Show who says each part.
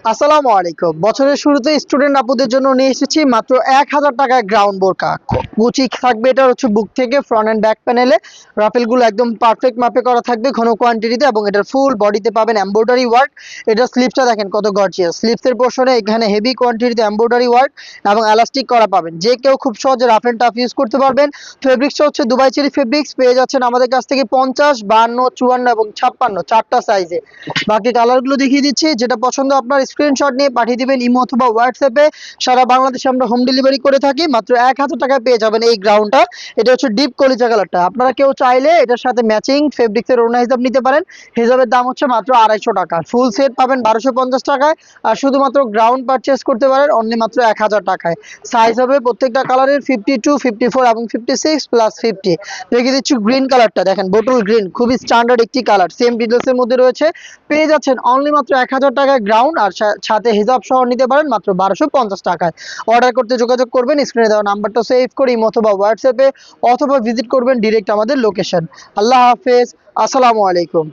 Speaker 1: আসসালামু আলাইকুম। বছরের শুরুতে স্টুডেন্ট আপুদের জন্য নিয়ে এসেছি মাত্র 1000 টাকায় গ্রাউন্ড বোরকা। কুচি থাকবে, এটা হচ্ছে বুক থেকে ফ্রন্ট এন্ড ব্যাক প্যানেলে রাফেলগুলো একদম পারফেক্ট মাপে করা থাকবে, ঘন কোয়ান্টিটিতে, এবং এটার ফুল বডিতে পাবেন এমব্রয়ডারি ওয়ার্ক। এটা স্লিপসটা দেখেন কত গর্জিয়াস। স্লিপসের পোর্শনে এখানে হেভি কোয়ান্টিটিতে এমব্রয়ডারি ওয়ার্ক এবং এলাস্টিক করা পাবেন। যে কেউ খুব সহজে রাফ এন্ড টাফ ইউজ করতে পারবেন। ফেব্রিক্সটা হচ্ছে দুবাই চেরি ফেব্রিক্স। পেয়ে যাচ্ছেন আমাদের কাছ থেকে 50, 52, 54 এবং 56 চারটা সাইজে। বাকি কালারগুলো দেখিয়ে দিচ্ছি, যেটা পছন্দ আপনার স্ক্রিনশট নিয়ে পাঠিয়ে দিবেন ইমো অথবা হোয়াটসঅ্যাপে। সারা বাংলাদেশে আমরা হোম ডেলিভারি করে থাকি। মাত্র 1000 টাকায় পেয়ে যাবেন এই গ্রাউন্ডটা। এটা হচ্ছে ডিপ কলিজা কালারটা। আপনারা কেউ চাইলে এটার সাথে ম্যাচিং ফেব্রিক্সের ওড়না হিসাব নিতে পারেন। হিসাবের দাম হচ্ছে মাত্র 250 টাকা। ফুল সেট পাবেন 1250 টাকায়। আর শুধুমাত্র গ্রাউন্ড পারচেস করতে পারেন অনলি মাত্র 1000 টাকায়। সাইজ হবে প্রত্যেকটা কালারের 52, 54 এবং 56 প্লাস 50। রেখে দিচ্ছি গ্রিন কালারটা, দেখেন বোটল গ্রিন, খুবই স্ট্যান্ডার্ড একটি কালার, সেম ডিটেলসের মধ্যে রয়েছে। পেয়ে যাচ্ছেন অনলি মাত্র 1000 টাকায় গ্রাউন্ড। আর সাথে হিজাব সহ নিতে পারেন মাত্র 1250 টাকায়। অর্ডার করতে যোগাযোগ করবেন স্ক্রিনে দেওয়া নাম্বারটা সেভ করে ইমো অথবা হোয়াটসঅ্যাপে, অথবা ভিজিট করবেন ডিরেক্ট আমাদের লোকেশন। আল্লাহ হাফেজ, আসসালামু আলাইকুম।